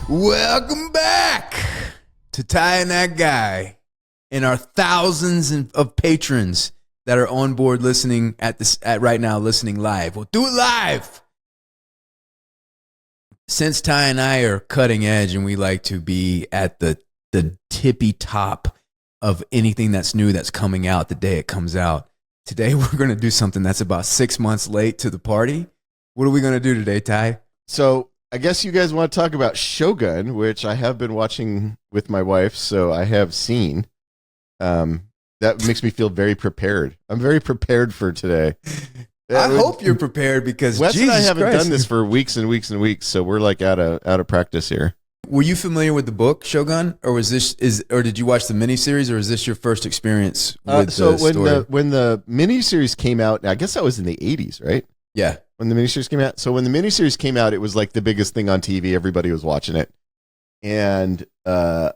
Welcome back to Ty and That Guy and our thousands of patrons that are on board listening at right now, listening live. We'll do it live. Since Ty and I are cutting edge and we like to be at the tippy top of anything that's new that's coming out the day it comes out, today we're going to do something that's about 6 months late to the party. What are we going to do today, Ty? So I guess you guys want to talk about Shogun, which I have been watching with my wife, so I have seen. That makes me feel very prepared. I'm very prepared for today. I hope you're prepared because Wes Jesus and I haven't Christ. done this for weeks and weeks and weeks, so we're like out of practice here. Were you familiar with the book Shogun, or did you watch the miniseries, or is this your first experience with the story? when the miniseries came out, I guess that was in the 80s, right? Yeah. When the miniseries came out. So when the miniseries came out, it was like the biggest thing on TV. Everybody was watching it. And my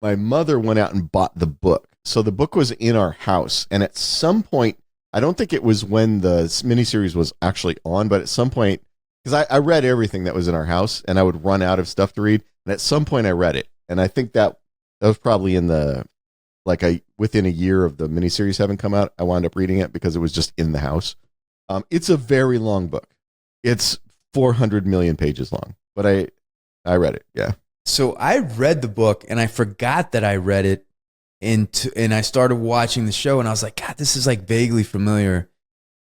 mother went out and bought the book. So the book was in our house. And at some point, I don't think it was when the miniseries was actually on, but at some point, because I read everything that was in our house and I would run out of stuff to read. And at some point I read it. And I think that was probably in within a year of the miniseries having come out, I wound up reading it because it was just in the house. It's a very long book. It's 400 million pages long, but I read it. Yeah. So I read the book and I forgot that I read it and I started watching the show and I was like, God, this is like vaguely familiar.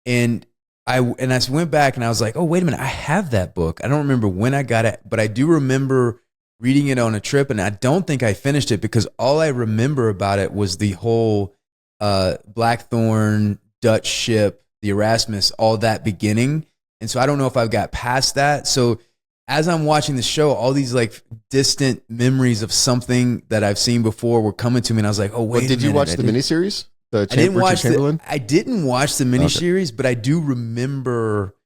And I went back and I was like, oh, wait a minute. I have that book. I don't remember when I got it, but I do remember reading it on a trip and I don't think I finished it because all I remember about it was the whole Blackthorne Dutch ship, the Erasmus, all that beginning. And so I don't know if I've got past that. So as I'm watching the show, all these like distant memories of something that I've seen before were coming to me. And I was like, oh, wait a minute. Did you watch the miniseries? I didn't watch the miniseries, but I do remember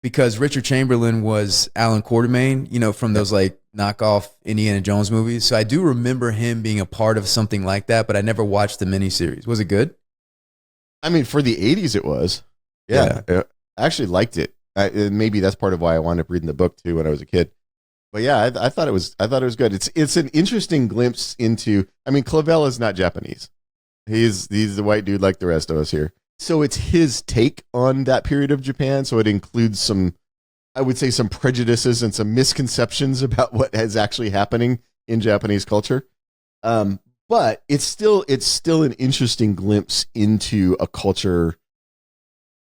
because Richard Chamberlain was Alan Quartermain, from those like knockoff Indiana Jones movies. So I do remember him being a part of something like that, but I never watched the miniseries. Was it good? I mean, for the 80s, it was. Yeah. I actually liked it. Maybe that's part of why I wound up reading the book too when I was a kid. But yeah, I thought it was good. It's an interesting glimpse into. I mean, Clavel is not Japanese. He's the white dude like the rest of us here. So it's his take on that period of Japan. So it includes some prejudices and some misconceptions about what is actually happening in Japanese culture. But it's still an interesting glimpse into a culture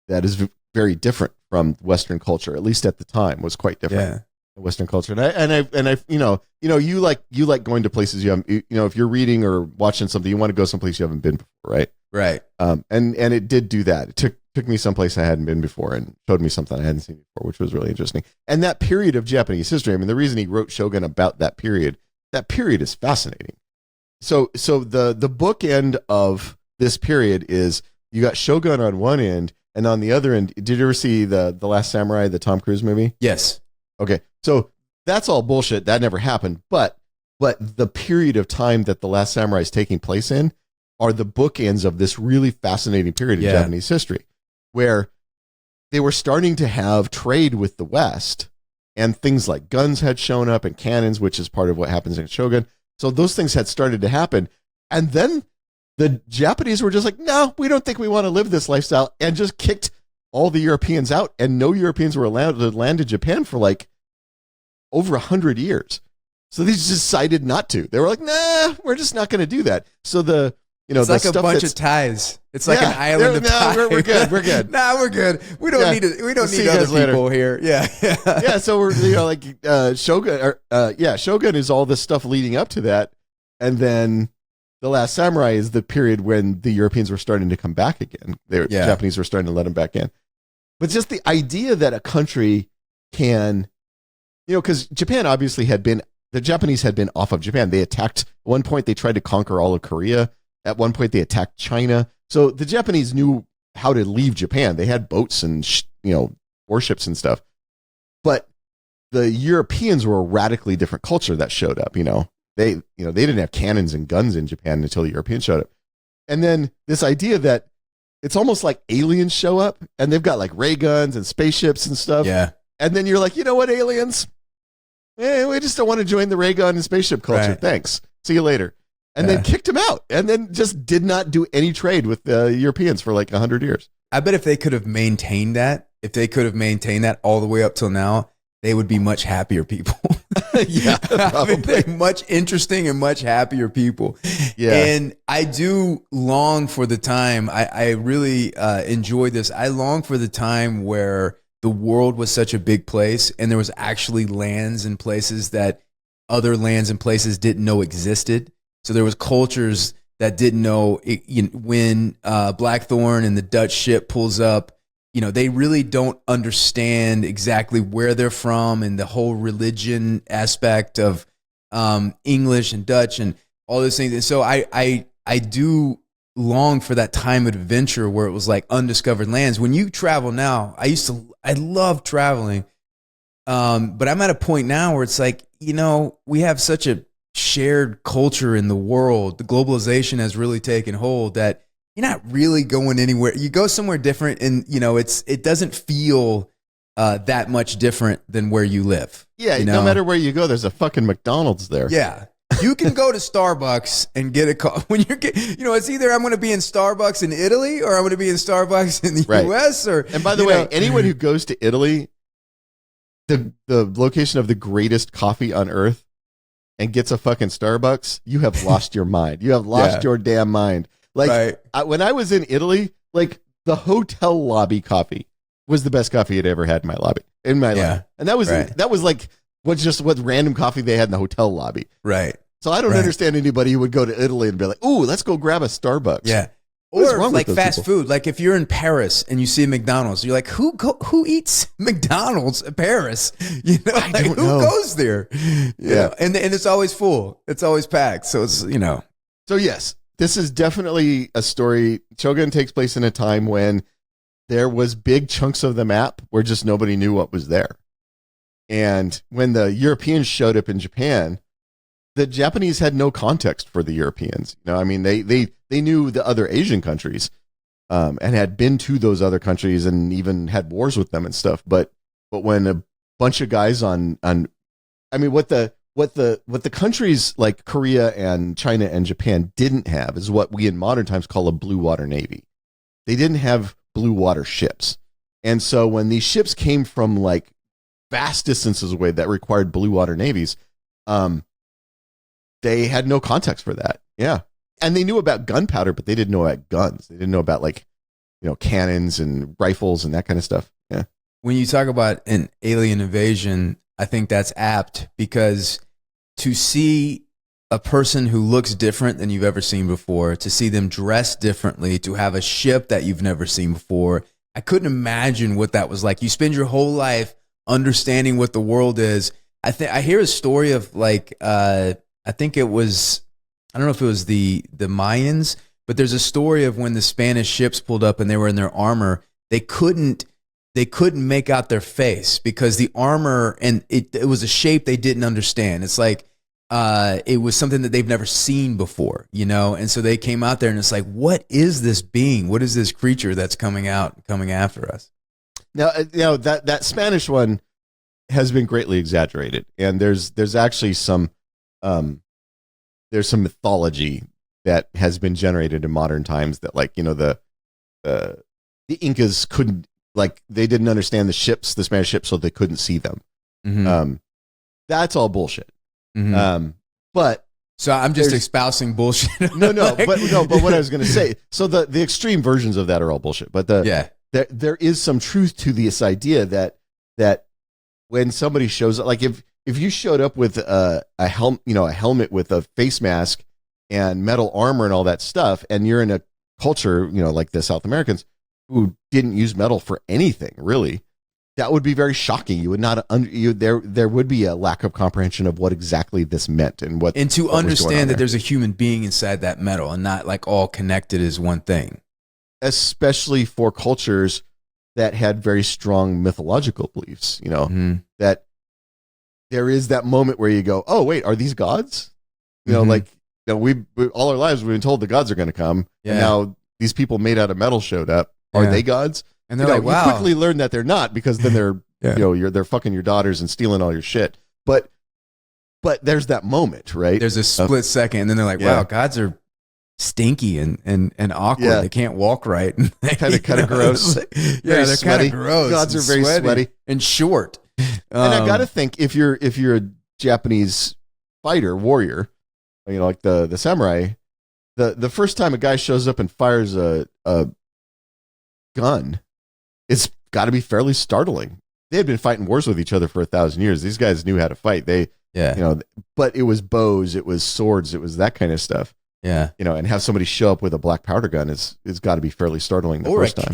that is very different from Western culture. At least at the time, was quite different. Yeah. Western culture, and I, you like going to places you haven't. If you're reading or watching something, you want to go someplace you haven't been before, right? Right. And it did do that. It took me someplace I hadn't been before and showed me something I hadn't seen before, which was really interesting. And that period of Japanese history. I mean, the reason he wrote Shogun about that period is fascinating. So the bookend of this period is you got Shogun on one end, and on the other end, did you ever see the Last Samurai, the Tom Cruise movie? Yes. Okay, so that's all bullshit. That never happened. But the period of time that the Last Samurai is taking place in are the bookends of this really fascinating period of Japanese history, where they were starting to have trade with the West, and things like guns had shown up and cannons, which is part of what happens in Shogun. So those things had started to happen, and then the Japanese were just like, no, we don't think we want to live this lifestyle, and just kicked all the Europeans out, and no Europeans were allowed to land in Japan for like over 100 years. So they just decided not to. They were like, nah, we're just not going to do that. So it's like a bunch of ties. It's like an island of ties. We're good. We're good. Nah, we're good. We don't need it. We don't need other people here. Yeah. Yeah. So we're Shogun. Shogun is all this stuff leading up to that, and then the Last Samurai is the period when the Europeans were starting to come back again. The Japanese were starting to let them back in. But just the idea that a country can, because Japan obviously the Japanese had been off of Japan. They attacked, at one point they tried to conquer all of Korea. At one point they attacked China. So the Japanese knew how to leave Japan. They had boats and, warships and stuff. But the Europeans were a radically different culture that showed up, They didn't have cannons and guns in Japan until the Europeans showed up. And then this idea that it's almost like aliens show up and they've got like ray guns and spaceships and stuff. Yeah. And then you're like, you know what, aliens? We just don't want to join the ray gun and spaceship culture. Right. Thanks. See you later. And then kicked him out, and then just did not do any trade with the Europeans for like 100 years. I bet if they could have maintained that, all the way up till now, they would be much happier people. Yeah, I mean, they're much interesting and much happier people. Yeah. And I do long for the time, I really enjoy this. I long for the time where the world was such a big place and there was actually lands and places that other lands and places didn't know existed. So there was cultures that didn't know when Blackthorne and the Dutch ship pulls up, they really don't understand exactly where they're from and the whole religion aspect of English and Dutch and all those things. And so I do long for that time of adventure where it was like undiscovered lands. When you travel now, I love traveling, but I'm at a point now where it's like, we have such a shared culture in the world. The globalization has really taken hold that you're not really going anywhere. You go somewhere different and, it doesn't feel that much different than where you live. Yeah, no matter where you go, there's a fucking McDonald's there. Yeah. You can go to Starbucks and get a call when it's either I'm going to be in Starbucks in Italy or I'm going to be in Starbucks in the US And by the way, anyone who goes to Italy, the location of the greatest coffee on earth, and gets a fucking Starbucks, you have lost your mind. You have lost your damn mind. Like when I was in Italy, like the hotel lobby coffee was the best coffee I'd ever had in my life. And that was like what random coffee they had in the hotel lobby. Right. So I don't understand anybody who would go to Italy and be like, "Ooh, let's go grab a Starbucks." Yeah. Or like fast food. Like if you're in Paris and you see McDonald's, you're like, who eats McDonald's in Paris? I don't know. Who goes there? Yeah. And it's always full. It's always packed. So it's, So yes, this is definitely a story. Shogun takes place in a time when there was big chunks of the map where just nobody knew what was there. And when the Europeans showed up in Japan, the Japanese had no context for the Europeans. They knew the other Asian countries and had been to those other countries and even had wars with them and stuff. But when a bunch of guys what the countries like Korea and China and Japan didn't have is what we in modern times call a blue water navy. They didn't have blue water ships. And so when these ships came from like vast distances away that required blue water navies, they had no context for that. Yeah. And they knew about gunpowder, but they didn't know about guns. They didn't know about cannons and rifles and that kind of stuff. Yeah. When you talk about an alien invasion, I think that's apt because to see a person who looks different than you've ever seen before, to see them dressed differently, to have a ship that you've never seen before, I couldn't imagine what that was like. You spend your whole life understanding what the world is. I hear a story of I think it was, I don't know if it was the Mayans, but there's a story of when the Spanish ships pulled up and they were in their armor, they couldn't make out their face because the armor, and it was a shape they didn't understand. It's like it was something that they've never seen before, and so they came out there and it's like, what is this being? What is this creature that's coming after us? Now, that Spanish one has been greatly exaggerated, and there's actually some mythology that has been generated in modern times that the Incas couldn't, they didn't understand the Spanish ships, so they couldn't see them. Mm-hmm. That's all bullshit. Mm-hmm. But so I'm just espousing bullshit. But what I was going to say, so the extreme versions of that are all bullshit. But there is some truth to this idea that when somebody shows up, like if you showed up with a helmet with a face mask and metal armor and all that stuff, and you're in a culture, like the South Americans who didn't use metal for anything really, that would be very shocking. You would not there would be a lack of comprehension of what exactly this meant and to understand that there's a human being inside that metal and not like all connected as one thing. Especially for cultures that had very strong mythological beliefs, mm-hmm. that there is that moment where you go, oh wait, are these gods? Mm-hmm. We all our lives we've been told the gods are going to come, and now these people made out of metal showed up. Are they gods? And they're wow. You quickly learn that they're not, because then they're they're fucking your daughters and stealing all your shit. But But there's that moment, right? There's a split second, and then they're like, wow, gods are stinky and awkward. Yeah. They can't walk right. Kind of gross. Yeah, they're kind of gross. Gods are very sweaty and short. And I got to think, if you're a Japanese warrior, like the samurai, the first time a guy shows up and fires a gun, it's got to be fairly startling. They had been fighting wars with each other for 1,000 years. These guys knew how to fight. But it was bows, it was swords, it was that kind of stuff. Yeah. And have somebody show up with a black powder gun is got to be fairly startling the first time.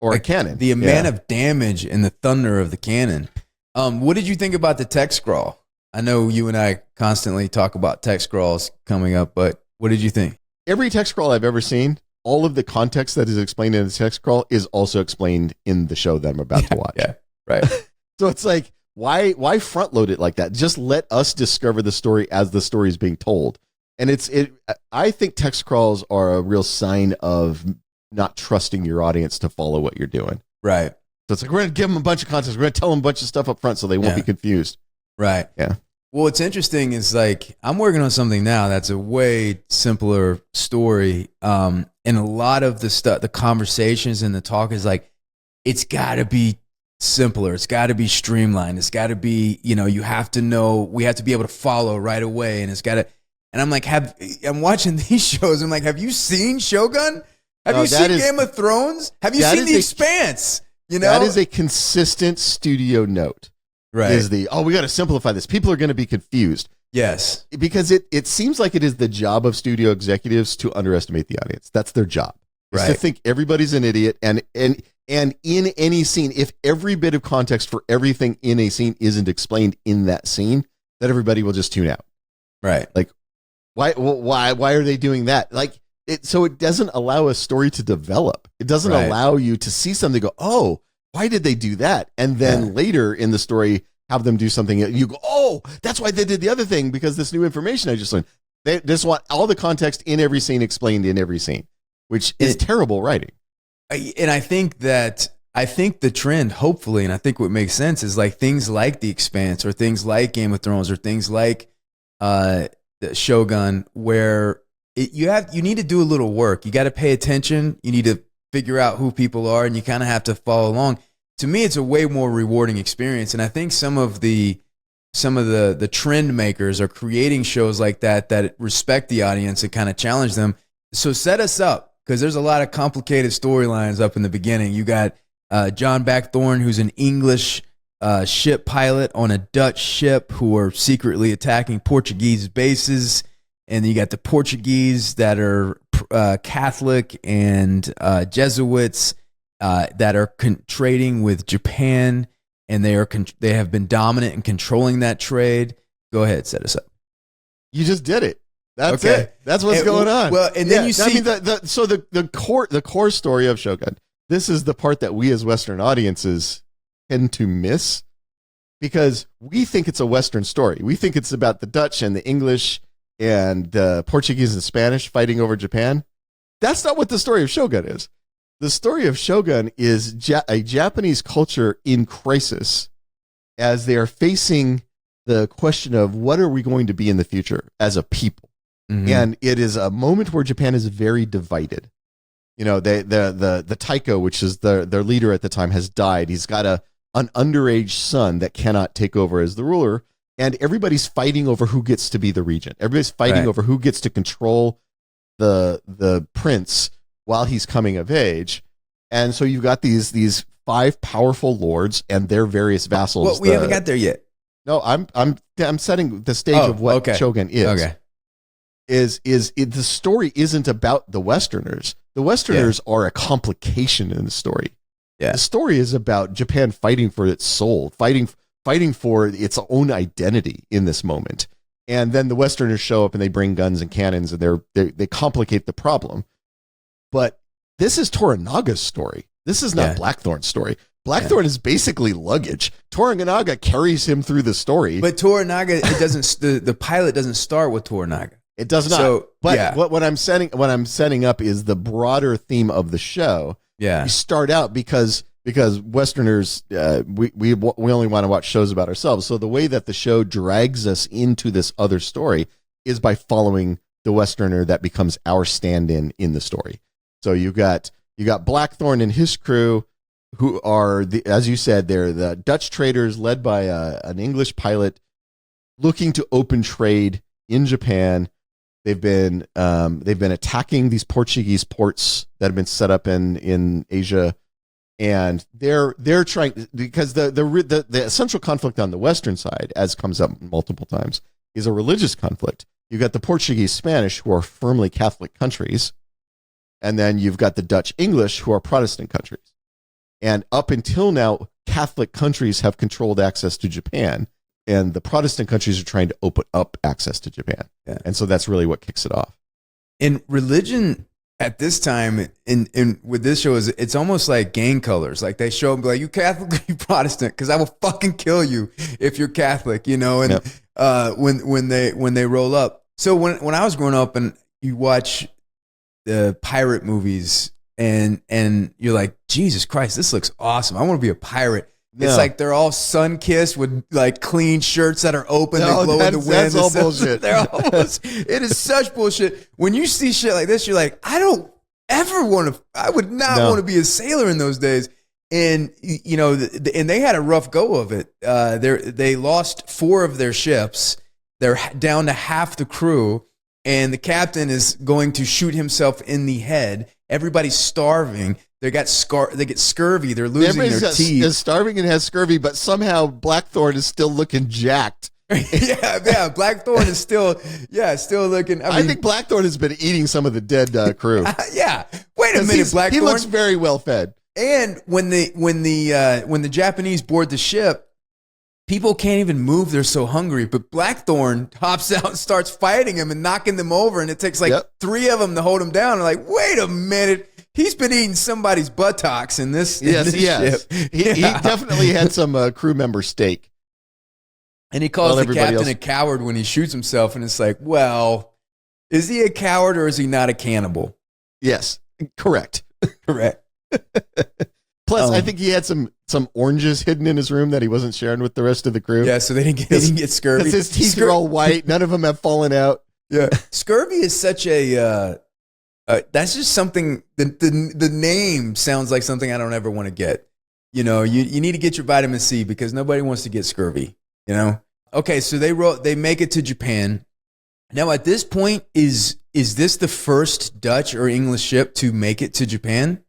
Or a cannon. The amount of damage and the thunder of the cannon. What did you think about the text scroll? I know you and I constantly talk about text scrolls coming up, but what did you think? Every text scroll I've ever seen, all of the context that is explained in the text scroll is also explained in the show that I'm about to watch. Yeah, right. So it's like, why front load it like that? Just let us discover the story as the story is being told. And I think text scrolls are a real sign of not trusting your audience to follow what you're doing. Right. So it's like, we're going to give them a bunch of context. We're going to tell them a bunch of stuff up front so they won't be confused. Right. Yeah. Well, what's interesting is like, I'm working on something now that's a way simpler story. And a lot of the stuff, the conversations and the talk is like, it's got to be simpler. It's got to be streamlined. It's got to be, you have to know, we have to be able to follow right away. And it's got to, and I'm like, I'm watching these shows. I'm like, have you seen Shogun? Have you seen Game of Thrones? Have you seen The Expanse? That is a consistent studio note. Right. We got to simplify this. People are going to be confused. Yes. Because it seems like it is the job of studio executives to underestimate the audience. That's their job. Right. To think everybody's an idiot. And in any scene, if every bit of context for everything in a scene isn't explained in that scene, that everybody will just tune out. Right. Like, why are they doing that? Like, so it doesn't allow a story to develop. It doesn't allow you to see something, go, oh, why did they do that? And then later in the story, have them do something. You go, oh, that's why they did the other thing, because this new information I just learned. They just want all the context in every scene explained in every scene, which is terrible writing. And I think the trend, hopefully, and I think what makes sense is like things like The Expanse or things like Game of Thrones or things like Shogun, where you need to do a little work. You got to pay attention. You need to figure out who people are, and you kind of have to follow along. To me, it's a way more rewarding experience, and I think some of the trend makers are creating shows like that respect the audience and kind of challenge them. So set us up, because there's a lot of complicated storylines up in the beginning. You got John Blackthorne, who's an English ship pilot on a Dutch ship who are secretly attacking Portuguese bases. And you got the Portuguese that are Catholic and Jesuits that are trading with Japan, and they have been dominant in controlling that trade. Go ahead, set us up. You just did it. That's it. That's what's going on. Well, and then you see, I mean, the core story of Shogun. This is the part that we as Western audiences tend to miss, because we think it's a Western story. We think it's about the Dutch and the English and Portuguese and Spanish fighting over Japan. That's not what the story of Shogun is. The story of Shogun is a Japanese culture in crisis as they are facing the question of what are we going to be in the future as a people. Mm-hmm. And it is a moment where Japan is very divided. The Taiko, which is their leader at the time, has died. He's got an underage son that cannot take over as the ruler. And everybody's fighting over who gets to be the regent. Everybody's fighting over who gets to control the prince while he's coming of age. And so you've got these 5 powerful lords and their various vassals. Well, we haven't got there yet. No, I'm setting the stage of what Shogun is. Okay. The story isn't about the Westerners. The Westerners are a complication in the story. Yeah. The story is about Japan fighting for its soul, fighting for its own identity in this moment. And then the Westerners show up and they bring guns and cannons, and they complicate the problem. But this is Toranaga's story. This is not Blackthorne's story. Blackthorne is basically luggage. Toranaga carries him through the story. But Toranaga, it doesn't. the pilot doesn't start with Toranaga. It does not. So, but what I'm setting up is the broader theme of the show. Yeah. You start out because because Westerners, we only want to watch shows about ourselves. So the way that the show drags us into this other story is by following the Westerner that becomes our stand-in in the story. So you got Blackthorne and his crew, who are as you said, they're the Dutch traders led by an English pilot looking to open trade in Japan. They've been attacking these Portuguese ports that have been set up in Asia. And they're trying, because the central conflict on the Western side, as comes up multiple times, is a religious conflict. You've got the Portuguese Spanish, who are firmly Catholic countries, and then you've got the Dutch English, who are Protestant countries. And up until now, Catholic countries have controlled access to Japan, and the Protestant countries are trying to open up access to Japan. Yeah. And so that's really what kicks it off. In religion, at this time, in with this show, it's almost like gang colors. Like they show them, like, you Catholic or you Protestant, because I will fucking kill you if you're Catholic, you know. And yep. when they roll up. So when I was growing up, and you watch the pirate movies, and you're like, Jesus Christ, this looks awesome. I want to be a pirate. No. It's like they're all sun-kissed with like clean shirts that are open. No, they glow in the wind. That's all bullshit. It is such bullshit. When you see shit like this, you're like, I would not want to be a sailor in those days. And, you know, and they had a rough go of it. They lost 4 of their ships. They're down to half the crew. And the captain is going to shoot himself in the head. Everybody's starving. They get scurvy. They're losing their teeth. Is starving and has scurvy, but somehow Blackthorne is still looking jacked. yeah. Blackthorne is still looking. I think Blackthorne has been eating some of the dead crew. Yeah. Wait a minute, Blackthorne. He looks very well fed. And when the Japanese board the ship, people can't even move. They're so hungry. But Blackthorne hops out and starts fighting him and knocking them over. And it takes like 3 of them to hold him down. And like, wait a minute. He's been eating somebody's buttocks in this, ship. He definitely had some crew member steak. And he calls the captain a coward when he shoots himself. And it's like, well, is he a coward or is he not a cannibal? Yes, correct. Correct. Plus, I think he had some oranges hidden in his room that he wasn't sharing with the rest of the crew. Yeah, so they didn't get scurvy. Because his teeth are all white. None of them have fallen out. Yeah. Scurvy is such a... that's just something. The name sounds like something I don't ever want to get. You know, you need to get your vitamin C because nobody wants to get scurvy. You know. Okay, so they make it to Japan. Now at this point, is this the first Dutch or English ship to make it to Japan,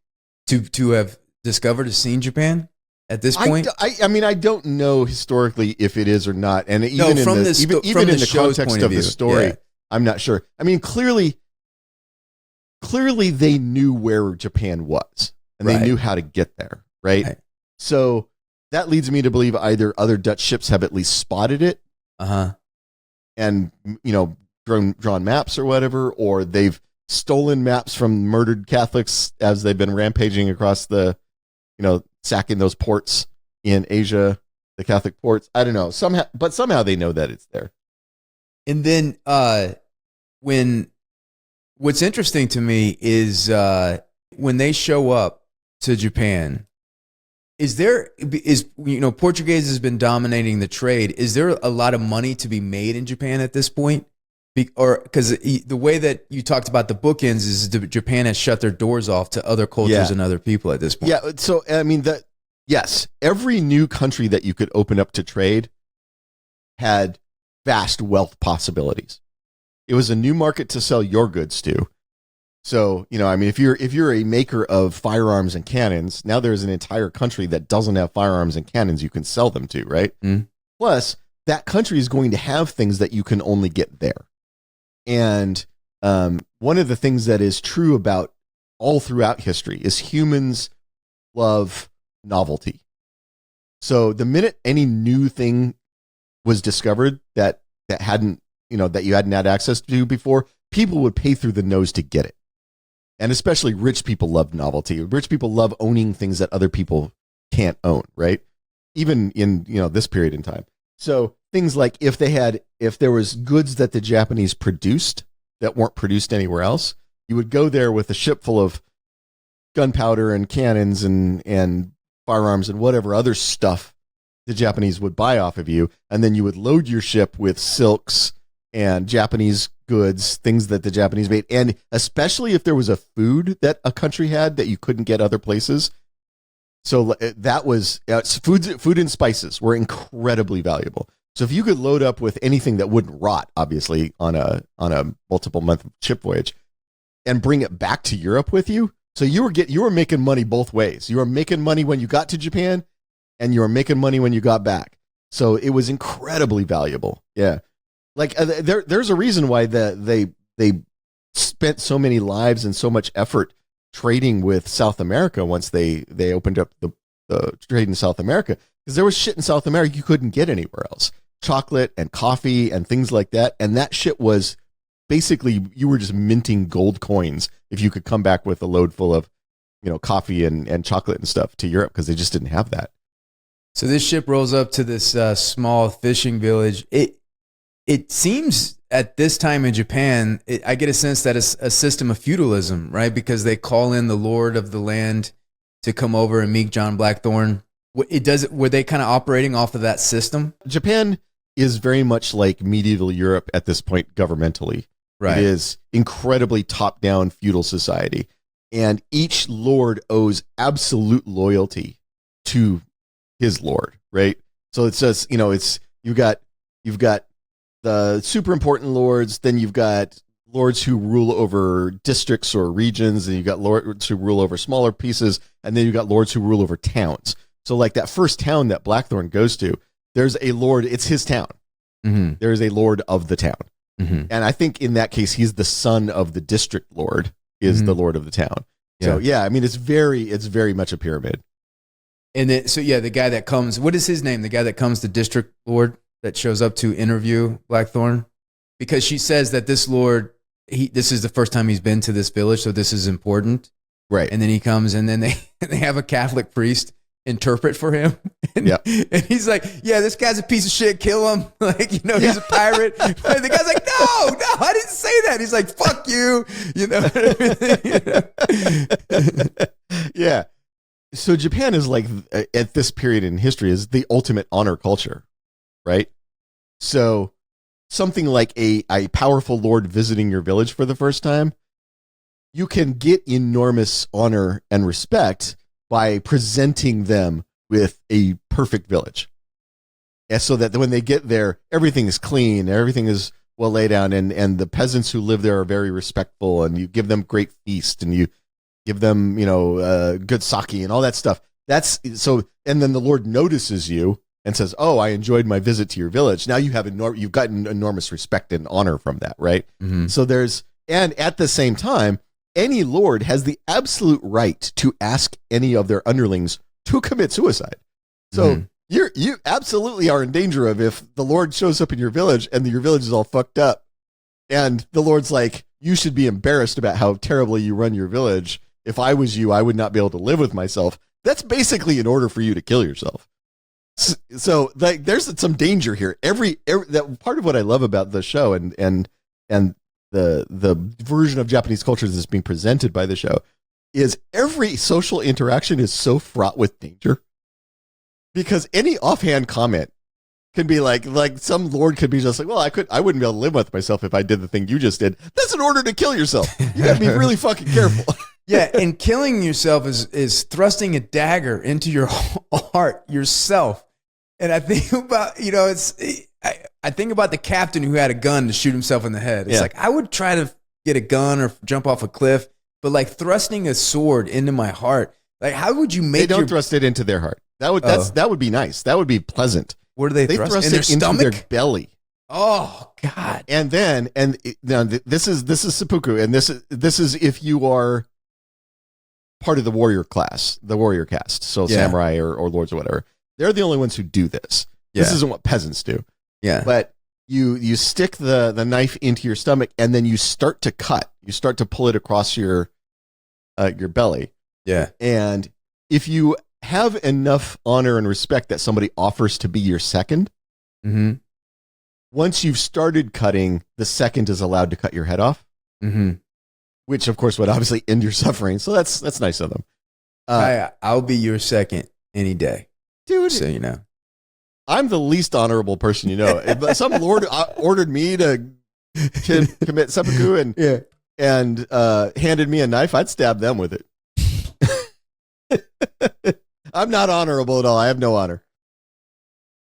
to have discovered or seen Japan? At this point, I mean, I don't know historically if it is or not, and even in the context of the story, yeah. I'm not sure. I mean, clearly they knew where Japan was and they knew how to get there, right? So that leads me to believe either other Dutch ships have at least spotted it, and you know, drawn maps or whatever, or they've stolen maps from murdered Catholics as they've been rampaging across the, you know, sacking those ports in Asia, the Catholic ports. I don't know, somehow they know that it's there. And then what's interesting to me is when they show up to Japan, Portuguese has been dominating the trade. Is there a lot of money to be made in Japan at this point? Because the way that you talked about the bookends is Japan has shut their doors off to other cultures and other people at this point. Yeah, so I mean, yes, every new country that you could open up to trade had vast wealth possibilities. It was a new market to sell your goods to. So, you know, I mean, if you're a maker of firearms and cannons, now there's an entire country that doesn't have firearms and cannons you can sell them to, right? Mm. Plus, that country is going to have things that you can only get there. And one of the things that is true about all throughout history is humans love novelty. So the minute any new thing was discovered that hadn't, you know, that you hadn't had access to before, people would pay through the nose to get it. And especially rich people love novelty. Rich people love owning things that other people can't own, right? Even in, you know, this period in time. So things like if there was goods that the Japanese produced that weren't produced anywhere else, you would go there with a ship full of gunpowder and cannons and firearms and whatever other stuff the Japanese would buy off of you. And then you would load your ship with silks and Japanese goods, things that the Japanese made. And especially if there was a food that a country had that you couldn't get other places. So that was food and spices were incredibly valuable. So if you could load up with anything that wouldn't rot, obviously on a multiple month ship voyage, and bring it back to Europe with you, so you were making money both ways. You were making money when you got to Japan, and you were making money when you got back. So it was incredibly valuable. Yeah, like there's a reason why they spent so many lives and so much effort trading with South America once they opened up the trade in South America, because there was shit in South America you couldn't get anywhere else. Chocolate and coffee and things like that. And that shit was basically, you were just minting gold coins if you could come back with a load full of, coffee and chocolate and stuff to Europe, because they just didn't have that. So this ship rolls up to this small fishing village. It seems at this time in Japan, I get a sense that it's a system of feudalism, right? Because they call in the lord of the land to come over and meet John Blackthorne. Were they kind of operating off of that system? Japan is very much like medieval Europe at this point governmentally. Right. It is incredibly top-down feudal society. And each lord owes absolute loyalty to his lord, right? So it says, you've got the super important lords, then you've got lords who rule over districts or regions, and you've got lords who rule over smaller pieces, and then you've got lords who rule over towns. So like that first town that Blackthorne goes to, there's a lord, it's his town. Mm-hmm. There is a lord of the town. Mm-hmm. And I think in that case, he's the son of the district lord, is the lord of the town. Yeah. So yeah, I mean, it's very much a pyramid. And then, the guy that comes, what is his name? The guy that comes, the district lord that shows up to interview Blackthorne, because she says that this lord, this is the first time he's been to this village, so this is important. Right. And then he comes, and then they have a Catholic priest interpret for him. And he's like, yeah, this guy's a piece of shit, kill him. He's a pirate. And the guy's like, no, I didn't say that. He's like, fuck you. Yeah. So Japan is like, at this period in history, is the ultimate honor culture, right? So something like a powerful lord visiting your village for the first time, you can get enormous honor and respect by presenting them with a perfect village. And so that when they get there, everything is clean, everything is well laid down, and the peasants who live there are very respectful, and you give them great feast, and you give them, good sake and all that stuff. That's so, and then the Lord notices you and says, oh, I enjoyed my visit to your village. Now you've gotten enormous respect and honor from that, right? Mm-hmm. So and at the same time, any lord has the absolute right to ask any of their underlings to commit suicide. So you absolutely are in danger of, if the Lord shows up in your village and your village is all fucked up, and the Lord's like, you should be embarrassed about how terribly you run your village. If I was you, I would not be able to live with myself. That's basically an order for you to kill yourself. So like, there's some danger here. Every that part of what I love about the show and the version of Japanese culture that's being presented by the show is every social interaction is so fraught with danger, because any offhand comment can be like some lord could be just like, well, I wouldn't be able to live with myself if I did the thing you just did. That's an order to kill yourself. You got to be really fucking careful. Yeah, and killing yourself is thrusting a dagger into your heart yourself. And I think about, I think about the captain who had a gun to shoot himself in the head. It's like, I would try to get a gun or jump off a cliff, but like thrusting a sword into my heart, like how would you make? They don't thrust it into their heart. That would be nice. That would be pleasant. Where do they thrust in their stomach? Into their belly. Oh God! Now this is seppuku, and this is if you are part of the warrior class, the warrior caste, so samurai or lords or whatever. They're the only ones who do this. Yeah. This isn't what peasants do. Yeah. But you stick the knife into your stomach, and then you start to cut. You start to pull it across your belly. Yeah. And if you have enough honor and respect that somebody offers to be your second, once you've started cutting, the second is allowed to cut your head off, which of course would obviously end your suffering. So that's nice of them. I'll be your second. any day. Dude, So, you know. I'm the least honorable person you know. If some lord ordered me to commit seppuku and handed me a knife, I'd stab them with it. I'm not honorable at all. I have no honor.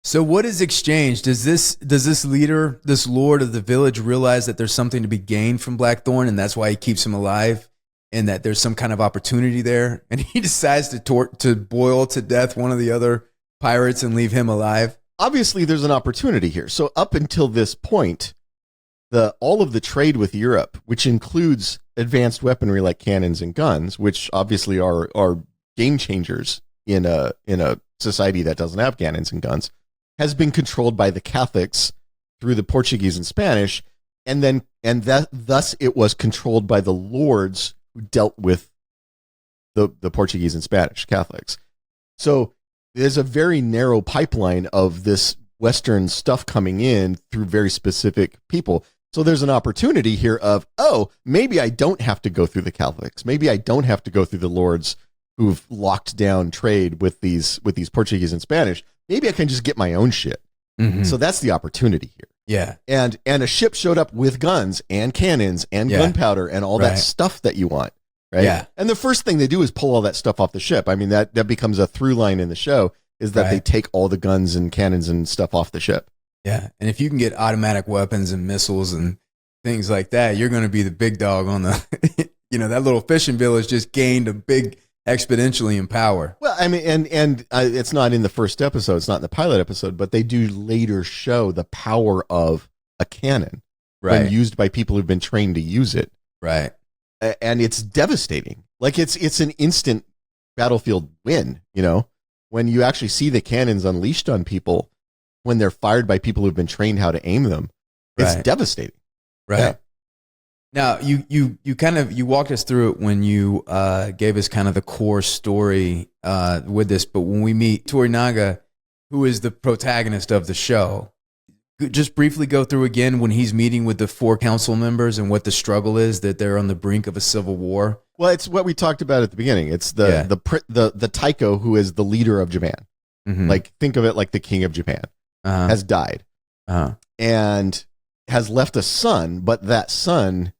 So what is exchanged? Does this leader, this lord of the village, realize that there's something to be gained from Blackthorne, and that's why he keeps him alive, and that there's some kind of opportunity there, and he decides to boil to death one of the other pirates and leave him alive? Obviously, there's an opportunity here. So up until this point, all of the trade with Europe, which includes advanced weaponry like cannons and guns, which obviously are game changers in a society that doesn't have cannons and guns, has been controlled by the Catholics through the Portuguese and Spanish, thus it was controlled by the lords who dealt with the Portuguese and Spanish Catholics. So there's a very narrow pipeline of this Western stuff coming in through very specific people. So there's an opportunity here of, maybe I don't have to go through the Catholics. Maybe I don't have to go through the lords who've locked down trade with these Portuguese and Spanish. Maybe I can just get my own shit. Mm-hmm. So that's the opportunity here. Yeah. And a ship showed up with guns and cannons and gunpowder and all that stuff that you want. Right. Yeah. And the first thing they do is pull all that stuff off the ship. I mean, that becomes a through line in the show, is that they take all the guns and cannons and stuff off the ship. Yeah. And if you can get automatic weapons and missiles and things like that, you're going to be the big dog on the, that little fishing village just gained a big exponentially in power. Well, I mean, and it's not in the first episode, it's not in the pilot episode, but they do later show the power of a cannon when used by people who've been trained to use it. Right. And it's devastating. Like it's an instant battlefield win, when you actually see the cannons unleashed on people when they're fired by people who've been trained how to aim them. It's devastating. Right. Yeah. Now you walked us through it when you gave us kind of the core story with this, but when we meet Toranaga, who is the protagonist of the show, just briefly go through again when he's meeting with the 4 council members and what the struggle is, that they're on the brink of a civil war. Well, it's what we talked about at the beginning. It's the Taiko, who is the leader of Japan. Mm-hmm. Like, think of it like the king of Japan has died and has left a son, but that son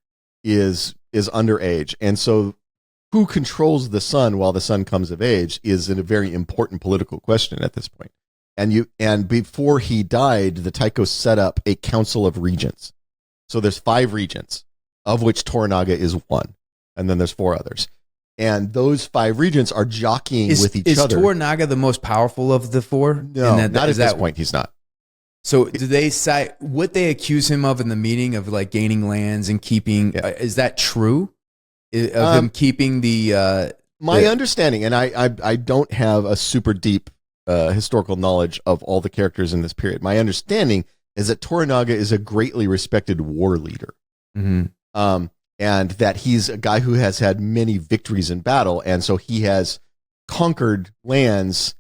is underage, and so who controls the son while the son comes of age is a very important political question at this point. And before he died, the Taiko set up a council of regents. So there's 5 regents, of which Toranaga is one, and then there's 4 others. And those 5 regents are jockeying with each other. Is Toranaga the most powerful of the 4? No, not at this point. He's not. So do they cite what they accuse him of in the meeting of, like, gaining lands and keeping? Is that true? Of him keeping the my understanding, and I don't have a super deep historical knowledge of all the characters in this period. My understanding is that Toranaga is a greatly respected war leader, and that he's a guy who has had many victories in battle, and so he has conquered lands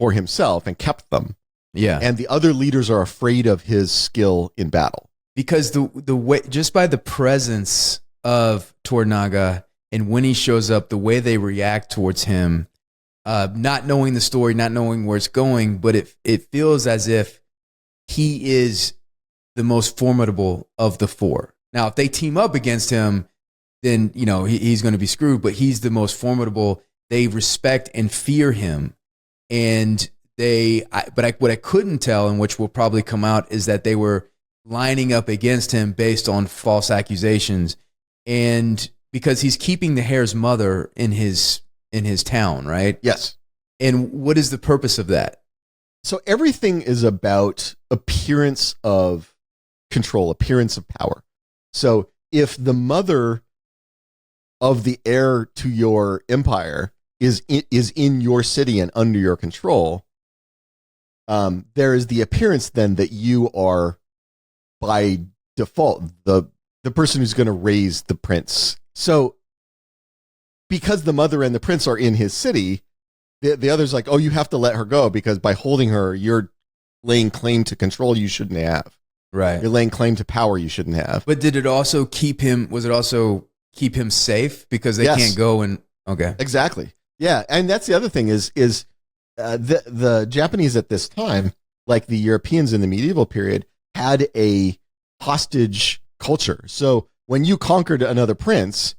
for himself and kept them. Yeah, and the other leaders are afraid of his skill in battle because the way, just by the presence of Toranaga and when he shows up, the way they react towards him, not knowing the story, not knowing where it's going, but it feels as if he is the most formidable of the 4. Now, if they team up against him, then he's going to be screwed. But he's the most formidable. They respect and fear him, and what I couldn't tell, and which will probably come out, is that they were lining up against him based on false accusations, and because he's keeping the hare's mother in his town, right? Yes. And what is the purpose of that? So everything is about appearance of control, appearance of power. So if the mother of the heir to your empire is in your city and under your control, there is the appearance then that you are, by default, the person who's going to raise the prince. So because the mother and the prince are in his city, the other's like, oh, you have to let her go because by holding her, you're laying claim to control you shouldn't have. Right. You're laying claim to power you shouldn't have. But did it also keep him, keep him safe because they can't go and, okay. Exactly. Yeah. And that's the other thing is the Japanese at this time, like the Europeans in the medieval period, had a hostage culture. So when you conquered another prince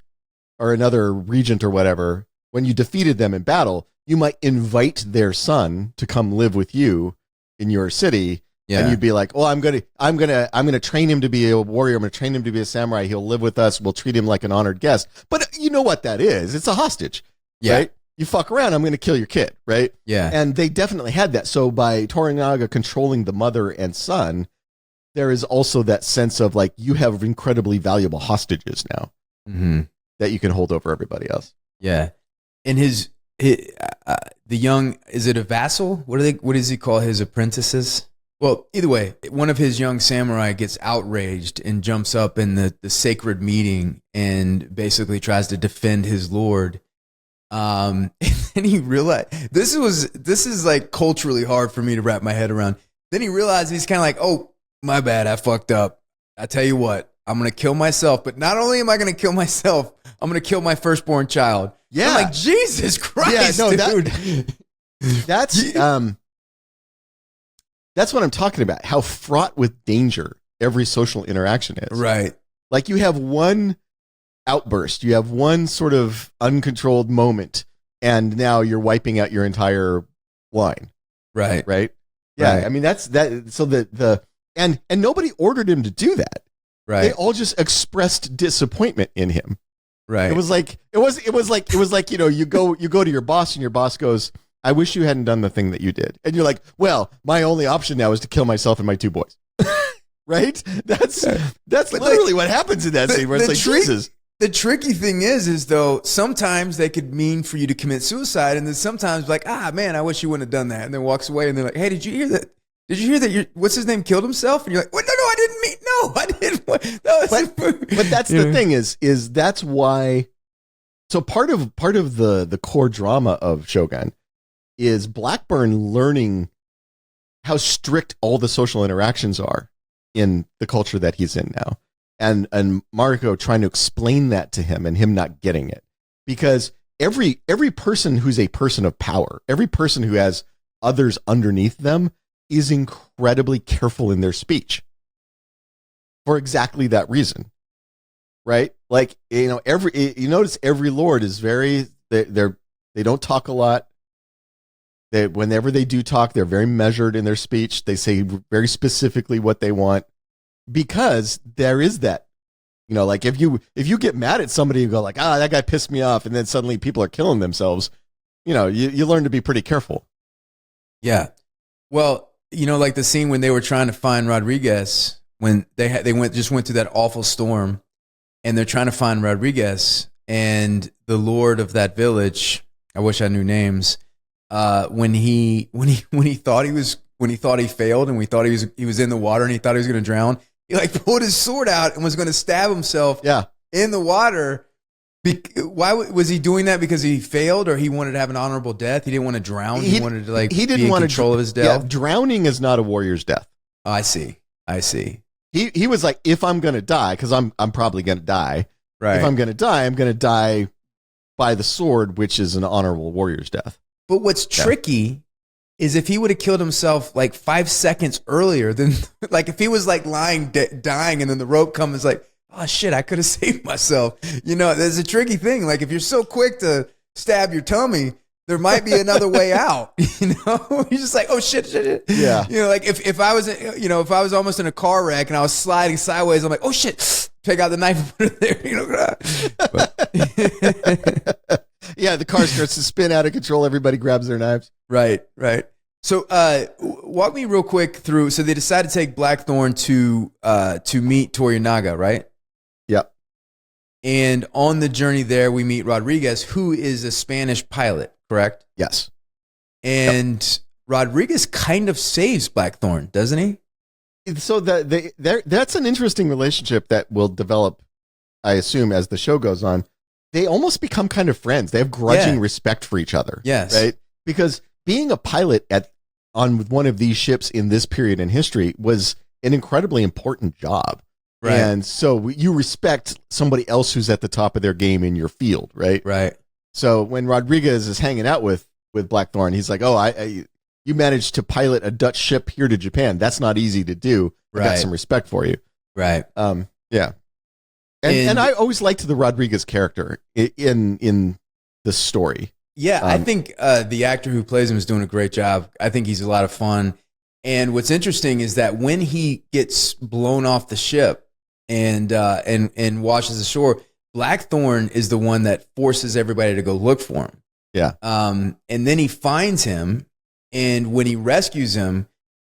or another regent or whatever, when you defeated them in battle, you might invite their son to come live with you in your city. Yeah. And you'd be like, "Oh, I'm gonna train him to be a warrior. I'm gonna train him to be a samurai. He'll live with us. We'll treat him like an honored guest." But you know what that is? It's a hostage, right? You fuck around, I'm gonna kill your kid, right? Yeah. And they definitely had that. So by Toranaga controlling the mother and son, there is also that sense of like, you have incredibly valuable hostages now that you can hold over everybody else. Yeah. And the young, is it a vassal? What does he call his apprentices? Well, either way, one of his young samurai gets outraged and jumps up in the sacred meeting and basically tries to defend his lord. And he realized this is like culturally hard for me to wrap my head around. Then he realized he's kind of like, "Oh, my bad, I fucked up. I tell you what, I'm going to kill myself. But not only am I going to kill myself, I'm going to kill my firstborn child." Yeah. I'm like, Jesus Christ, dude. That's what I'm talking about. How fraught with danger every social interaction is. Right. Like you have one outburst, you have one sort of uncontrolled moment, and now you're wiping out your entire line. Right. Right. Yeah. Right. I mean, that's that. So and nobody ordered him to do that. Right. They all just expressed disappointment in him. Right. It was like, you know, you go to your boss and your boss goes, "I wish you hadn't done the thing that you did." And you're like, "Well, my only option now is to kill myself and my two boys." Right? That's literally what happens in that scene where it's like, Jesus. The tricky thing is though, sometimes they could mean for you to commit suicide, and then sometimes like, man, I wish you wouldn't have done that. And then walks away and they're like, "Hey, did you hear that? Did you hear that what's his name killed himself?" And you're like, "Well, no, I didn't mean, no, I didn't." But that's the thing is that's why. So part of the core drama of Shogun is Blackburn learning how strict all the social interactions are in the culture that he's in now. And Mariko trying to explain that to him and him not getting it. Because every person who's a person of power, every person who has others underneath them is incredibly careful in their speech for exactly that reason. Right? Like, you know, you notice every lord is they don't talk a lot. Whenever they do talk, they're very measured in their speech. They say very specifically what they want, because there is that, you know, like if you get mad at somebody, you go like, that guy pissed me off, and then suddenly people are killing themselves. You know, you learn to be pretty careful. Yeah. Well, you know, like the scene when they were trying to find Rodriguez, when they went through that awful storm, and they're trying to find Rodriguez, and the lord of that village, I wish I knew names. When he thought he failed, and we thought he was in the water and he thought he was going to drown, he like pulled his sword out and was going to stab himself in the water. Why was he doing that? Because he failed, or he wanted to have an honorable death? He didn't want to drown. He wanted to be in control of his death. Yeah, drowning is not a warrior's death. Oh, I see. He was like, if I'm going to die, because I'm probably going to die. Right. If I'm going to die by the sword, which is an honorable warrior's death. But what's tricky is if he would have killed himself like 5 seconds earlier, then like if he was like lying, dying, and then the rope comes, like, oh shit, I could have saved myself. You know, there's a tricky thing. Like if you're so quick to stab your tummy, there might be another way out. You know, you're just like, oh shit. Yeah. You know, like if I was almost in a car wreck and I was sliding sideways, I'm like, oh shit, take out the knife and put it there. You know. Yeah, the car starts to spin out of control. Everybody grabs their knives. Right. So, walk me real quick through. So they decide to take Blackthorne to meet Toranaga, right? Yep. And on the journey there, we meet Rodriguez, who is a Spanish pilot, correct? Yes. And Rodriguez kind of saves Blackthorne, doesn't he? So that's an interesting relationship that will develop, I assume, as the show goes on. They almost become kind of friends. They have grudging respect for each other. Yes. Right? Because being a pilot on one of these ships in this period in history was an incredibly important job. Right. And so you respect somebody else who's at the top of their game in your field, right? Right. So when Rodriguez is hanging out with with Blackthorne. He's like, "Oh, you managed to pilot a Dutch ship here to Japan. That's not easy to do. I got some respect for you." Right. Yeah. And I always liked the Rodriguez character in the story. Yeah, I think the actor who plays him is doing a great job. I think he's a lot of fun. And what's interesting is that when he gets blown off the ship and washes ashore, Blackthorne is the one that forces everybody to go look for him. Yeah. And then he finds him, and when he rescues him,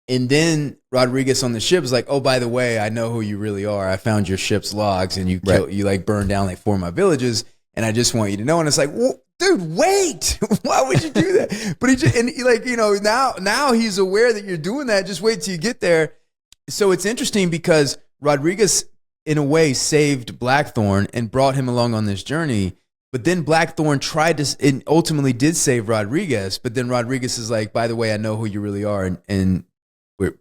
and then Rodriguez on the ship is like, "Oh, by the way, I know who you really are. I found your ship's logs, and you like burned down like 4 of my villages, and I just want you to know." And it's like, well, dude, wait! Why would you do that? But now he's aware that you're doing that. Just wait till you get there. So it's interesting because Rodriguez, in a way, saved Blackthorne and brought him along on this journey. But then Blackthorne tried to, and ultimately did save Rodriguez. But then Rodriguez is like, "By the way, I know who you really are," and we're,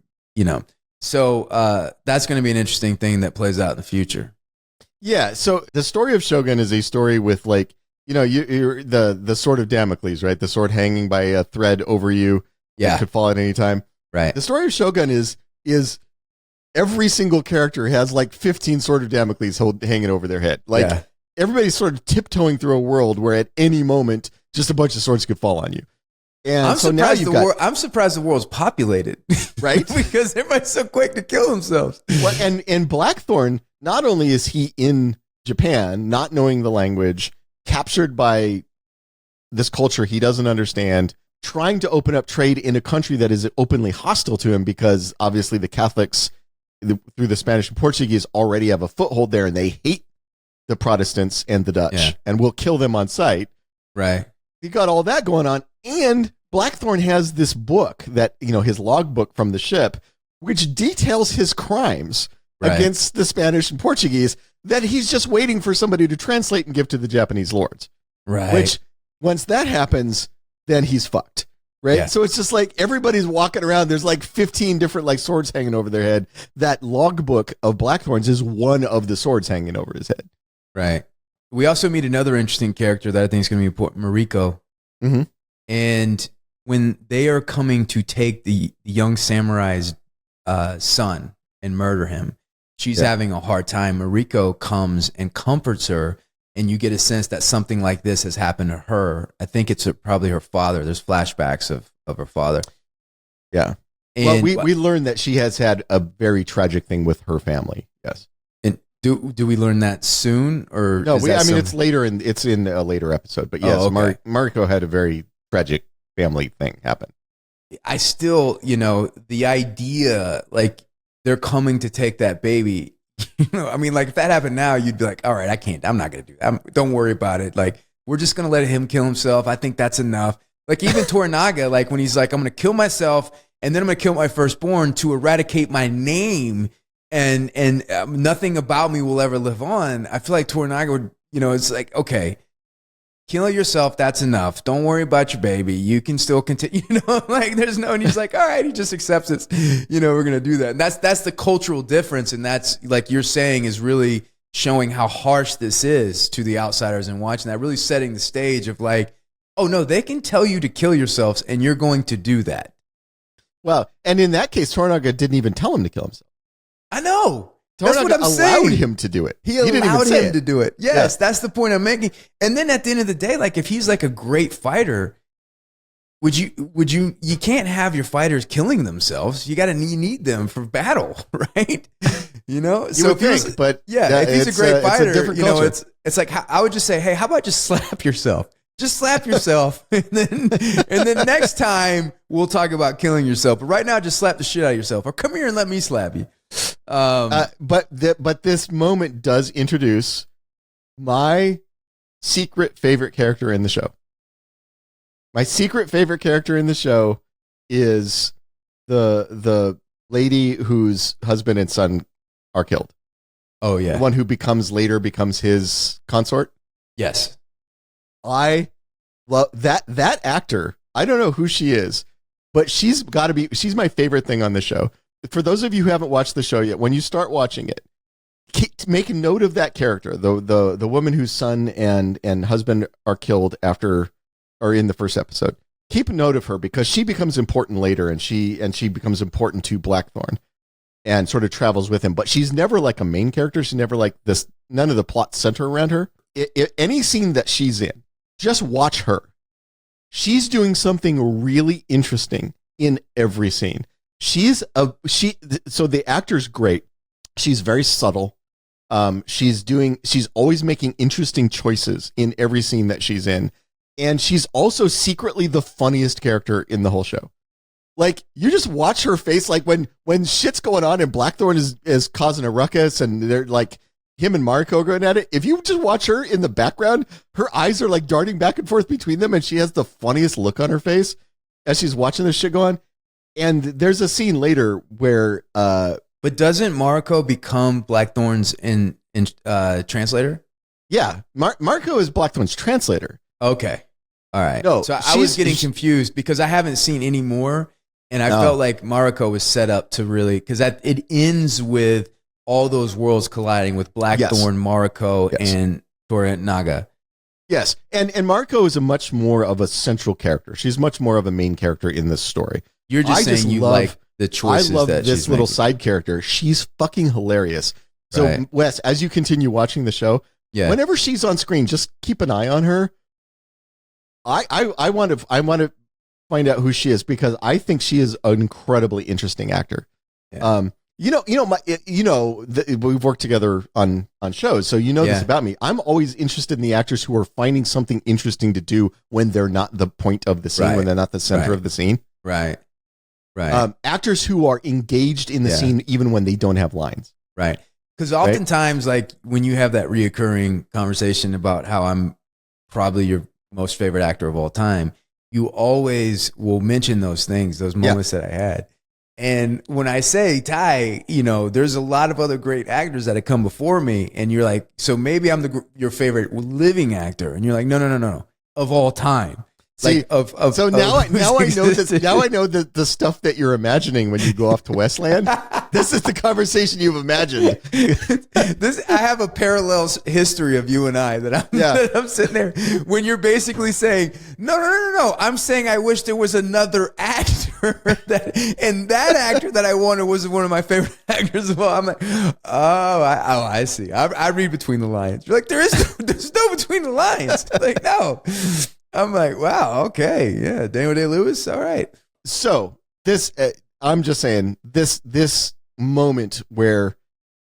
So that's going to be an interesting thing that plays out in the future. Yeah. So the story of Shogun is a story with you're the sword of Damocles, right? The sword hanging by a thread over you. Yeah. It could fall at any time. Right. The story of Shogun is every single character has like 15 sword of Damocles hanging over their head. Everybody's sort of tiptoeing through a world where at any moment just a bunch of swords could fall on you. And I'm surprised the world's populated, right? Because everybody's so quick to kill themselves. Well, and Blackthorne, not only is he in Japan, not knowing the language, captured by this culture he doesn't understand, trying to open up trade in a country that is openly hostile to him because obviously the Catholics, through the Spanish and Portuguese, already have a foothold there, and they hate the Protestants and the Dutch and will kill them on sight. Right. He got all that going on, and Blackthorne has this book that, his logbook from the ship, which details his crimes against the Spanish and Portuguese that he's just waiting for somebody to translate and give to the Japanese lords. Right. Which, once that happens, then he's fucked. Right. Yeah. So it's just like everybody's walking around. There's like 15 different like swords hanging over their head. That logbook of Blackthorne's is one of the swords hanging over his head. Right. We also meet another interesting character that I think is going to be important, Mariko. Mm-hmm. And when they are coming to take the young samurai's son and murder him, she's having a hard time. Mariko comes and comforts her, and you get a sense that something like this has happened to her. I think it's probably her father. There's flashbacks of her father. Yeah. And, well, we learned that she has had a very tragic thing with her family. Yes. And do we learn that soon, or no? It's later it's in a later episode. But yes, Mariko had a very tragic family thing happen. I still, the idea like they're coming to take that baby. Like if that happened now, you'd be like, all right, I'm not going to do that. Don't worry about it. Like, we're just going to let him kill himself. I think that's enough. Like even Toranaga, like when he's like, I'm going to kill myself and then I'm going to kill my firstborn to eradicate my name and nothing about me will ever live on. I feel like Toranaga would, it's like, okay, kill yourself. That's enough. Don't worry about your baby. You can still continue, there's no, and he's like, all right, he just accepts it. We're going to do that. And that's the cultural difference. And that's like you're saying is really showing how harsh this is to the outsiders and watching that, really setting the stage of like, oh no, they can tell you to kill yourselves and you're going to do that. Well, and in that case, Toranaga didn't even tell him to kill himself. I know. That's what I'm saying. Allowed him to do it. He allowed him to do it. Yes, that's the point I'm making. And then at the end of the day, like if he's like a great fighter, you can't have your fighters killing themselves. You need them for battle, right? So if he's, but if he's a great fighter, it's like I would just say, hey, how about just slap yourself? Just slap yourself, and then next time we'll talk about killing yourself. But right now, just slap the shit out of yourself, or come here and let me slap you. But this moment does introduce my secret favorite character in the show. My secret favorite character in the show is the lady whose husband and son are killed. Oh yeah, the one who later becomes his consort. Yes. I love that actor. I don't know who she is, but she's my favorite thing on the show. For those of you who haven't watched the show yet, when you start watching it, make a note of that character, the woman whose son and husband are killed in the first episode. keep note of her because she becomes important later, and she becomes important to Blackthorne and sort of travels with him. But she's never like a main character. She's never like this. None of the plot center around her. Any scene that she's in, just watch her. She's doing something really interesting in every scene. So the actor's great. She's very subtle. She's always making interesting choices in every scene that she's in. And she's also secretly the funniest character in the whole show. Like, you just watch her face, like when shit's going on and Blackthorne is causing a ruckus and they're like, him and Mariko are going at it. If you just watch her in the background, her eyes are like darting back and forth between them, and she has the funniest look on her face as she's watching this shit go on. And there's a scene later where but doesn't Mariko become Blackthorne's in translator? Yeah, Mariko is Blackthorne's translator. Okay. All right. No, so I was getting confused because I haven't seen any more, and I felt like Mariko was set up to really, because it ends with all those worlds colliding with Blackthorne, yes. Mariko, yes. and Toranaga. Yes, and Mariko is a much more of a central character. She's much more of a main character in this story. You're just saying you like the choices. I love this little side character. She's fucking hilarious. So, right. Wes, as you continue watching the show, whenever she's on screen, just keep an eye on her. I want to find out who she is because I think she is an incredibly interesting actor. Yeah. We've worked together on shows, so this about me. I'm always interested in the actors who are finding something interesting to do when they're not the point of the scene, when they're not the center of the scene. Right. Right. Actors who are engaged in the scene even when they don't have lines. Right. Because oftentimes, like when you have that reoccurring conversation about how I'm probably your most favorite actor of all time, you always will mention those things, those moments that I had. And when I say, Ty, there's a lot of other great actors that have come before me. And you're like, so maybe I'm your favorite living actor. And you're like, no. Of all time. See, now I know the stuff that you're imagining when you go off to Westland. This is the conversation you've imagined. I have a parallel history of you and I that I'm sitting there when you're basically saying, no. I'm saying I wish there was another actor that actor that I wanted was one of my favorite actors of all. I'm like, I see. I read between the lines. You're like, there's no between the lines. Like, no. I'm like, wow, okay, yeah, Daniel Day-Lewis, all right. So this, I'm just saying, this moment where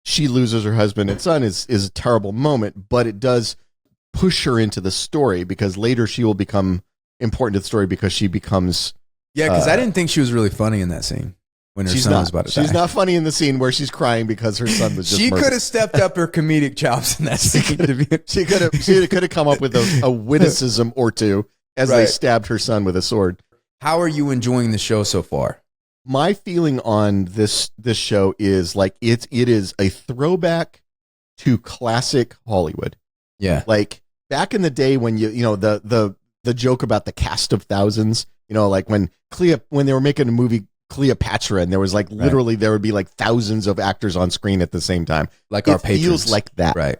she loses her husband and son is a terrible moment, but it does push her into the story because later she will become important to the story because she becomes. Yeah, because I didn't think she was really funny in that scene. When her son was about to die. She's not funny in the scene where she's crying because her son was just murdered. Could have stepped up her comedic chops in that scene. She could have come up with a witticism or two as they stabbed her son with a sword. How are you enjoying the show so far? My feeling on this show is like it is a throwback to classic Hollywood. Yeah. Like back in the day when the joke about the cast of thousands, like when they were making a movie Cleopatra, and there was like literally there would be like thousands of actors on screen at the same time. Like our patrons. It feels like that. Right.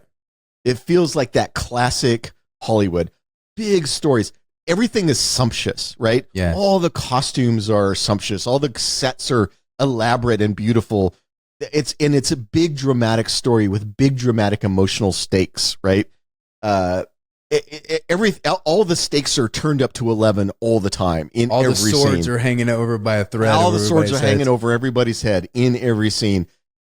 It feels like that classic Hollywood. Big stories. Everything is sumptuous, right? Yeah. All the costumes are sumptuous. All the sets are elaborate and beautiful. It's a big dramatic story with big dramatic emotional stakes, right? All the stakes are turned up to 11 all the time in all every scene. All the swords are hanging over by a thread. All the swords are hanging over everybody's head in every scene.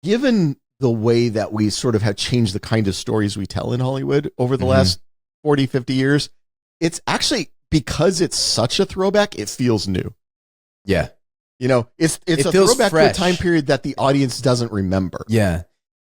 Given the way that we sort of have changed the kind of stories we tell in Hollywood over the last 40, 50 years, it's actually, because it's such a throwback, it feels new. Yeah. It's a throwback to a time period that the audience doesn't remember. Yeah.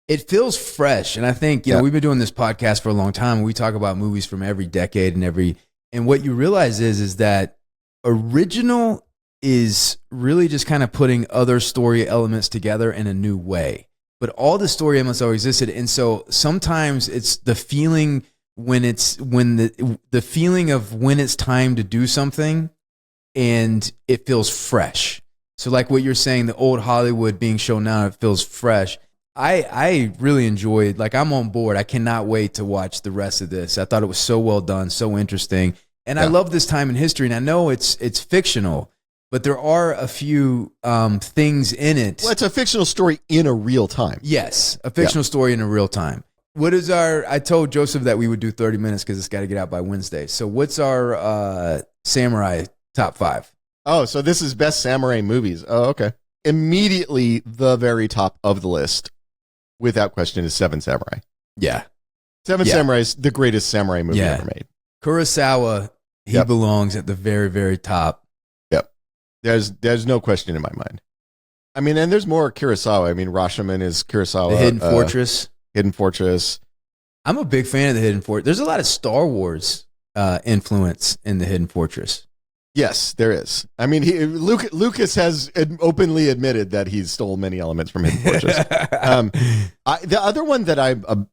It feels fresh. And I think, we've been doing this podcast for a long time. We talk about movies from every decade and what you realize is that original is really just kind of putting other story elements together in a new way. But all the story elements always existed. And so sometimes it's the feeling the feeling of when it's time to do something and it feels fresh. So like what you're saying, the old Hollywood being shown now, it feels fresh. I really enjoyed, like I'm on board. I cannot wait to watch the rest of this. I thought it was so well done, so interesting. And I love this time in history, and I know it's fictional, but there are a few things in it. Well, it's a fictional story in a real time. Yes, a fictional story in a real time. What is I told Joseph that we would do 30 minutes because it's got to get out by Wednesday. So what's our samurai top 5? Oh, so this is best samurai movies. Oh, okay. Immediately, the very top of the list, without question, is Seven Samurai. Yeah. Seven Samurai is the greatest samurai movie ever made. Kurosawa, he belongs at the very, very top. Yep. There's no question in my mind. I mean, and there's more Kurosawa. I mean, Rashomon is Kurosawa. The Hidden Fortress. Hidden Fortress. I'm a big fan of the Hidden Fortress. There's a lot of Star Wars influence in the Hidden Fortress. Yes, there is. I mean, Lucas has openly admitted that he's stole many elements from Hidden Fortress. The other one that I'm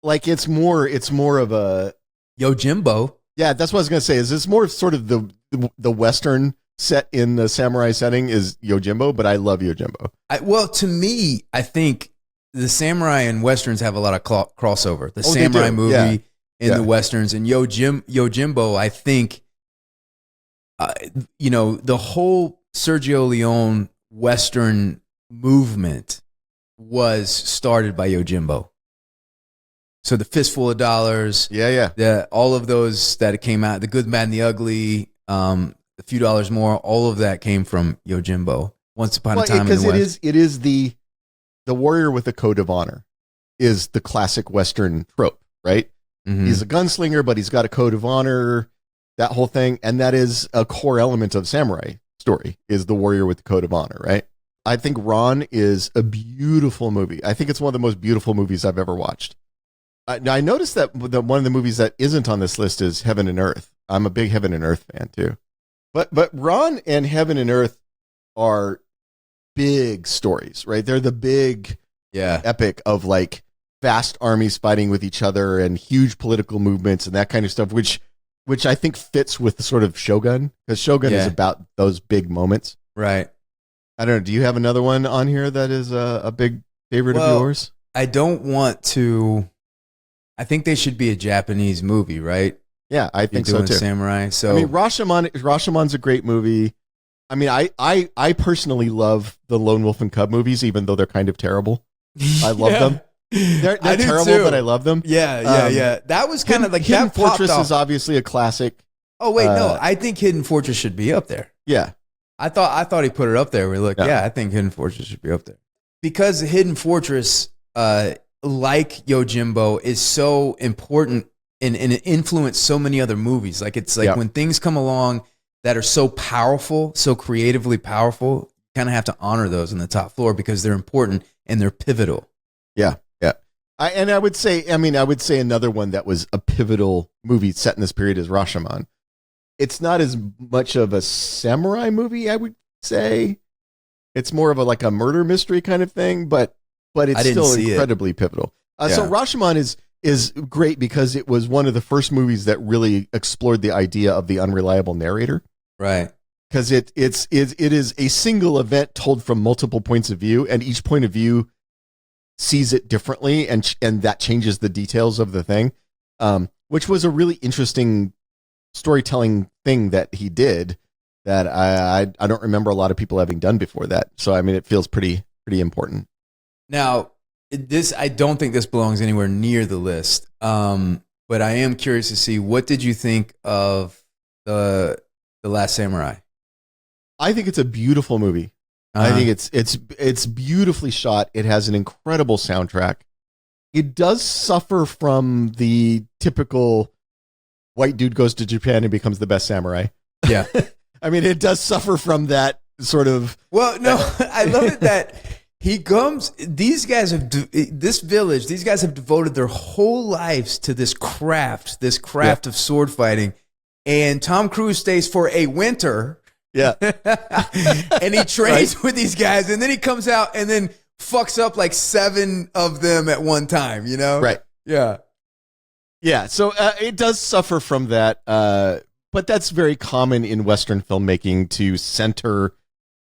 like, it's more of a Yojimbo. Yeah, that's what I was going to say. Is this more sort of the Western set in the samurai setting is Yojimbo, but I love Yojimbo. Well, to me, I think the samurai and Westerns have a lot of crossover. The samurai movie in the Westerns and Yojimbo, I think, the whole Sergio Leone Western movement was started by Yojimbo. So the Fistful of Dollars, all of those that came out, The Good, Bad, and the Ugly, A Few Dollars More, all of that came from Yojimbo. Once upon a time in the West. Because it is the warrior with a code of honor is the classic Western trope, right? Mm-hmm. He's a gunslinger, but he's got a code of honor, that whole thing. And that is a core element of samurai story, is the warrior with the code of honor, right? I think Ron is a beautiful movie. I think it's one of the most beautiful movies I've ever watched. I noticed that one of the movies that isn't on this list is Heaven and Earth. I'm a big Heaven and Earth fan too. But Ron and Heaven and Earth are big stories, right? They're the big epic of like vast armies fighting with each other and huge political movements and that kind of stuff, which I think fits with the sort of Shogun, because Shogun is about those big moments. Right. I don't know. Do you have another one on here that is a big favorite of yours? I don't want to. I think they should be a Japanese movie, right? Yeah, I think so too. Samurai. So I mean, Rashomon's a great movie. I mean, I personally love the Lone Wolf and Cub movies, even though they're kind of terrible. I love them. They're terrible, but I love them. Yeah. That was kind of like Hidden that Fortress is obviously a classic. Oh wait, no, I think Hidden Fortress should be up there. Yeah, I thought he put it up there. I think Hidden Fortress should be up there because Hidden Fortress, like Yojimbo, is so important and it influenced so many other movies. Like it's like when things come along that are so powerful, so creatively powerful, you kind of have to honor those in the top floor because they're important and they're pivotal. Yeah. I would say another one that was a pivotal movie set in this period is Rashomon. It's not as much of a samurai movie, I would say. It's more of a murder mystery kind of thing, but it's still incredibly pivotal. So Rashomon is great because it was one of the first movies that really explored the idea of the unreliable narrator. Right. Because it is a single event told from multiple points of view, and each point of view sees it differently, and that changes the details of the thing, which was a really interesting storytelling thing that he did that I don't remember a lot of people having done before that. So I mean, it feels pretty important. Now, I don't think this belongs anywhere near the list, but I am curious to see, what did you think of the Last Samurai? I think it's a beautiful movie. I think it's beautifully shot. It has an incredible soundtrack. It does suffer from the typical white dude goes to Japan and becomes the best samurai. Yeah. I mean, it does suffer from that sort of. Well, no, I love it that he comes. These guys have devoted their whole lives to this craft of sword fighting. And Tom Cruise stays for a winter. Yeah. And he trains with these guys, and then he comes out and then fucks up like 7 of them at one time, you know? Right. Yeah. Yeah. So it does suffer from that. But that's very common in Western filmmaking, to center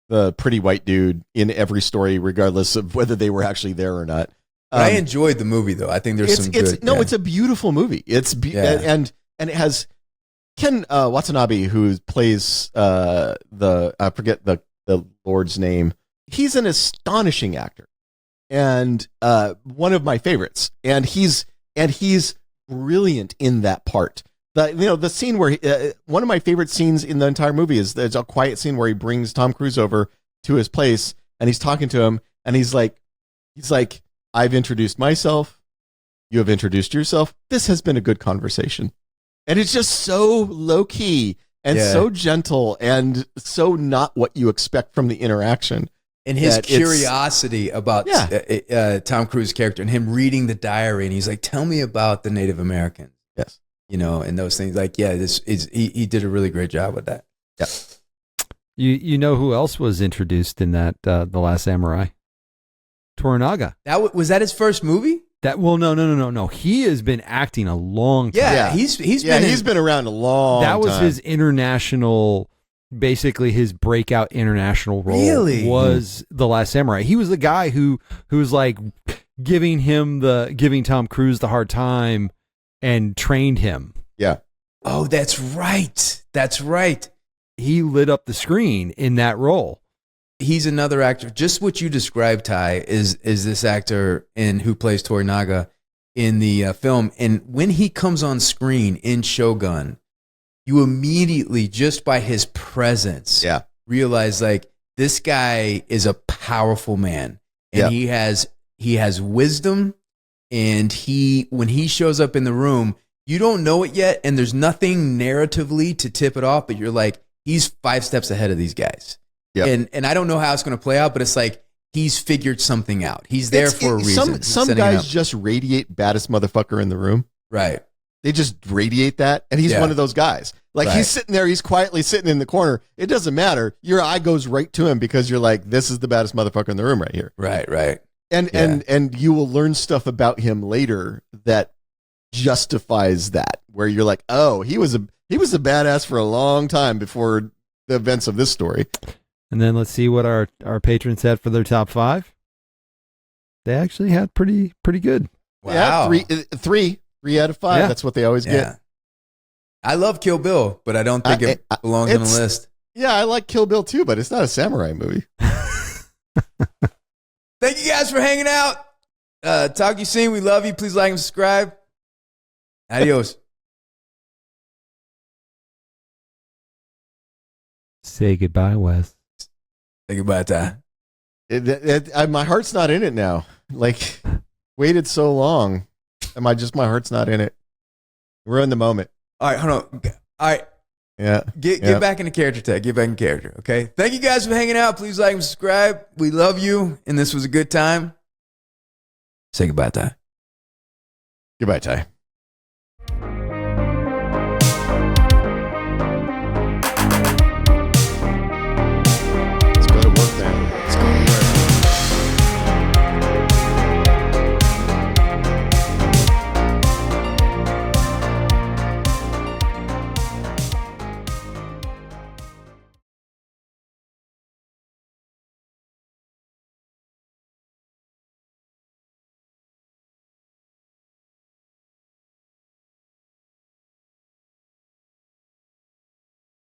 the pretty white dude in every story, regardless of whether they were actually there or not. I enjoyed the movie, though. I think there's some good. It's a beautiful movie. And it has Ken Watanabe, who plays the I forget the Lord's name. He's an astonishing actor, and one of my favorites. And he's brilliant in that part. The scene where one of my favorite scenes in the entire movie is there's a quiet scene where he brings Tom Cruise over to his place and he's talking to him and he's like, I've introduced myself. You have introduced yourself. This has been a good conversation. And it's just so low key and so gentle and so not what you expect from the interaction. And his curiosity about Tom Cruise's character and him reading the diary. And he's like, tell me about the Native Americans. Yes. And those things like, he did a really great job with that. Yeah. You know who else was introduced in that The Last Samurai? Toranaga. Was that his first movie? No. He has been acting a long time. Yeah, he's been around a long time. That was his international, basically his breakout international role. Really? Was The Last Samurai. He was the guy who was like giving Tom Cruise the hard time and trained him. Yeah. Oh, that's right. He lit up the screen in that role. He's another actor. Just what you described, Ty, is this actor who plays Toranaga in the film. And when he comes on screen in Shogun, you immediately, just by his presence, realize like this guy is a powerful man, and he has wisdom. And when he shows up in the room, you don't know it yet, and there's nothing narratively to tip it off, but you're like, he's 5 steps ahead of these guys. Yep. And I don't know how it's going to play out, but it's like he's figured something out. He's there for a reason. Some guys just radiate baddest motherfucker in the room. Right. They just radiate that, and he's one of those guys. Like he's sitting there, he's quietly sitting in the corner. It doesn't matter. Your eye goes right to him because you're like, this is the baddest motherfucker in the room right here. Right. And you will learn stuff about him later that justifies that, where you're like, oh, he was a badass for a long time before the events of this story. And then let's see what our patrons had for their top 5. They actually had pretty good. Wow. Yeah, 3 out of 5. Yeah. That's what they always get. I love Kill Bill, but I don't think it belongs on the list. Yeah, I like Kill Bill too, but it's not a samurai movie. Thank you guys for hanging out. Talk to you soon. We love you. Please like and subscribe. Adios. Say goodbye, Wes. Say goodbye, Ty. My heart's not in it now. Like, waited so long. My heart's not in it. We're in the moment. All right, hold on. All right. Yeah. Get back into character, Ted. Get back in character, okay? Thank you guys for hanging out. Please like and subscribe. We love you, and this was a good time. Say goodbye, Ty. Goodbye, Ty.